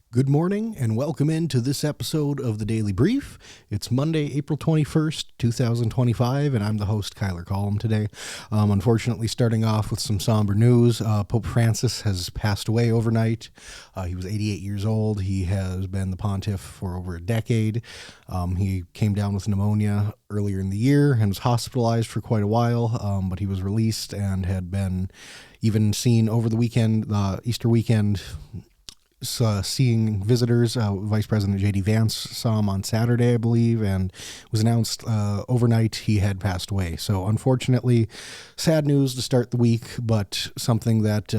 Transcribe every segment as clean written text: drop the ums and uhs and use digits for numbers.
Good morning and welcome into this episode of the Daily Brief. It's Monday, April 21st, 2025, and I'm the host, Kyler Collum, today. Unfortunately, starting off with some somber news, Pope Francis has passed away overnight. He was 88 years old. He has been the pontiff for over a decade. He came down with pneumonia earlier in the year and was hospitalized for quite a while, but he was released and had been even seen over the weekend, Easter weekend, seeing visitors. Vice President J.D. Vance saw him on Saturday, I believe, and it was announced overnight he had passed away. So unfortunately, sad news to start the week, but something that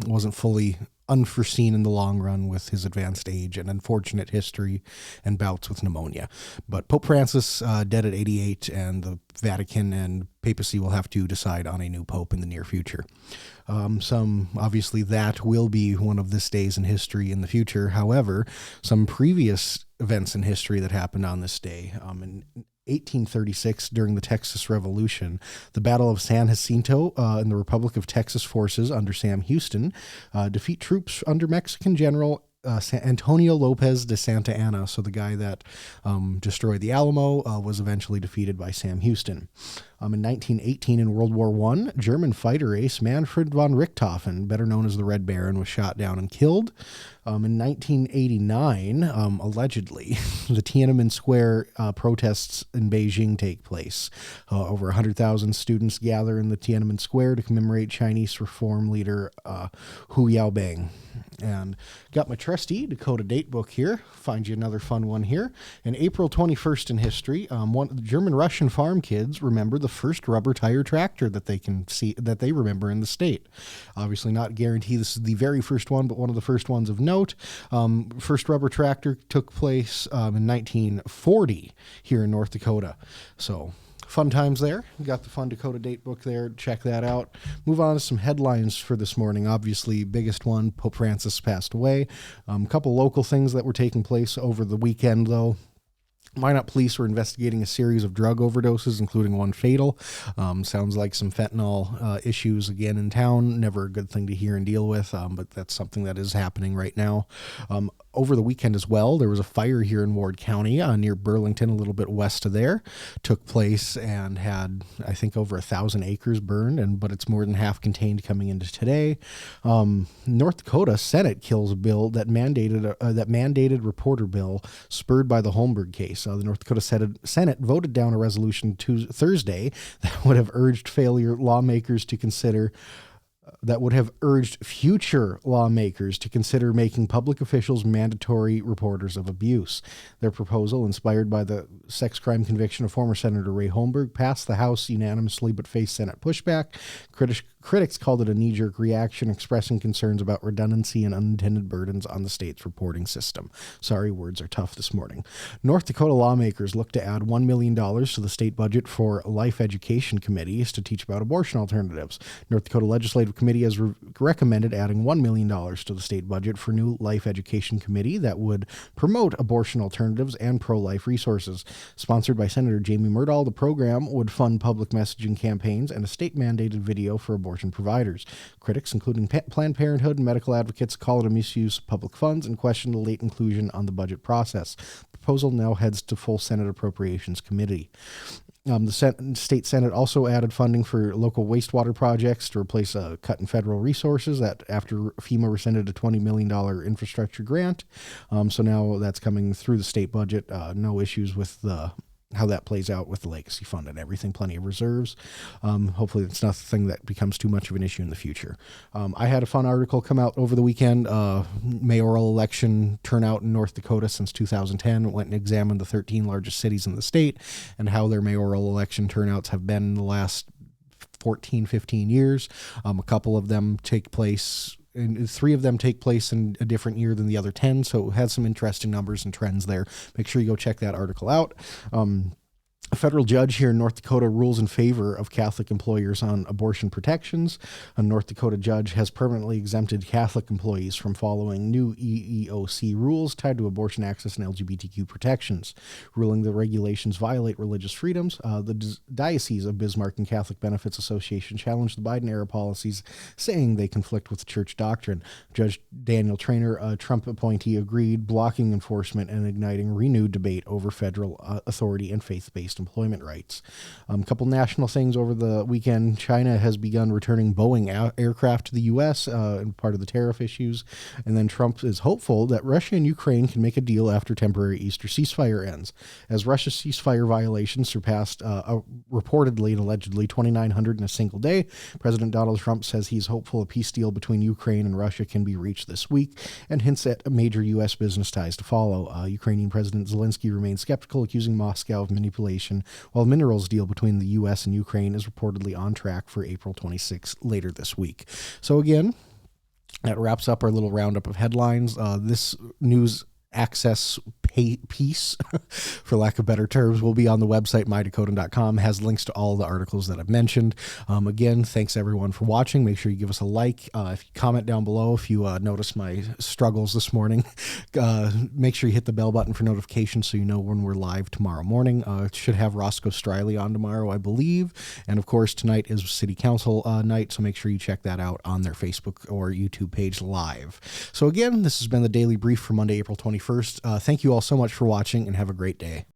wasn't fully unforeseen in the long run with his advanced age and unfortunate history and bouts with pneumonia. But Pope Francis, dead at 88, and the Vatican and papacy will have to decide on a new pope in the near future. Obviously that will be one of this days in history in the future. However, some previous events in history that happened on this day, in 1836, during the Texas Revolution, the Battle of San Jacinto and the Republic of Texas forces under Sam Houston defeat troops under Mexican General Antonio Lopez de Santa Anna. So the guy that destroyed the Alamo was eventually defeated by Sam Houston. In 1918, in World War I, German fighter ace Manfred von Richthofen, better known as the Red Baron, was shot down and killed. In 1989, allegedly, the Tiananmen Square protests in Beijing take place. Over 100,000 students gather in the Tiananmen Square to commemorate Chinese reform leader Hu Yaobang. And got my trusty Dakota date book here. Find you another fun one here. In April 21st in history, the German-Russian farm kids remember the first rubber tire tractor that they remember in the state. Obviously not guaranteed this is the very first one, but one of the first ones of note. First rubber tractor took place in 1940 here in North Dakota. So fun times there. We got the fun Dakota date book there. Check that out. Move on to some headlines for this morning. Obviously, biggest one, Pope Francis passed away. A couple local things that were taking place over the weekend, though. Minot police were investigating a series of drug overdoses, including one fatal. Sounds like some fentanyl issues again in town. Never a good thing to hear and deal with, but that's something that is happening right now. Over the weekend as well, there was a fire here in Ward County near Burlington, a little bit west of there. Took place and had, I think, over 1,000 acres burned, but it's more than half contained coming into today. North Dakota Senate kills a bill that mandated reporter bill spurred by the Holmberg case. The North Dakota Senate voted down a resolution Thursday that would have urged future lawmakers to consider making public officials mandatory reporters of abuse. Their proposal, inspired by the sex crime conviction of former Senator Ray Holmberg, passed the House unanimously but faced Senate pushback. Critics called it a knee-jerk reaction, expressing concerns about redundancy and unintended burdens on the state's reporting system. Sorry, words are tough this morning. North Dakota lawmakers look to add $1 million to the state budget for life education committees to teach about abortion alternatives. North Dakota Legislative Committee has recommended adding $1 million to the state budget for new life education committee that would promote abortion alternatives and pro-life resources. Sponsored by Senator Jamie Murdahl, the program would fund public messaging campaigns and a state-mandated video for abortion providers. Critics, including Planned Parenthood and medical advocates, call it a misuse of public funds and question the late inclusion on the budget process. The proposal now heads to full Senate Appropriations Committee. The state Senate also added funding for local wastewater projects to replace a cut in federal resources that after FEMA rescinded a $20 million infrastructure grant. So now that's coming through the state budget. No issues with how that plays out with the legacy fund and everything, plenty of reserves. Hopefully it's nothing that becomes too much of an issue in the future. I had a fun article come out over the weekend, mayoral election turnout in North Dakota since 2010. Went and examined the 13 largest cities in the state and how their mayoral election turnouts have been in the last 14, 15 years. A couple of them take place and 3 of them take place in a different year than the other 10, so it has some interesting numbers and trends there. Make sure you go check that article out. A federal judge here in North Dakota rules in favor of Catholic employers on abortion protections. A North Dakota judge has permanently exempted Catholic employees from following new EEOC rules tied to abortion access and LGBTQ protections, ruling the regulations violate religious freedoms. The Diocese of Bismarck and Catholic Benefits Association challenged the Biden-era policies, saying they conflict with church doctrine. Judge Daniel Traynor, a Trump appointee, agreed, blocking enforcement and igniting renewed debate over federal authority and faith-based employment rights. A couple national things over the weekend. China has begun returning Boeing aircraft to the U.S. And part of the tariff issues. And then Trump is hopeful that Russia and Ukraine can make a deal after temporary Easter ceasefire ends. As Russia's ceasefire violations surpassed reportedly and allegedly 2,900 in a single day, President Donald Trump says he's hopeful a peace deal between Ukraine and Russia can be reached this week, and hints at major U.S. business ties to follow. Ukrainian President Zelensky remains skeptical, accusing Moscow of manipulation, while a minerals deal between the U.S. and Ukraine is reportedly on track for April 26 later this week. So again, that wraps up our little roundup of headlines. This news access piece, for lack of better terms, will be on the website mydakotan.com. Has links to all the articles that I've mentioned. Again, thanks everyone for watching. Make sure you give us a like. If you comment down below, if you notice my struggles this morning, make sure you hit the bell button for notifications so you know when we're live tomorrow morning. Should have Roscoe Striley on tomorrow, I believe. And of course, tonight is City Council night, so make sure you check that out on their Facebook or YouTube page live. So again, this has been the Daily Brief for Monday, April 21st. Thank you all so much for watching, and have a great day.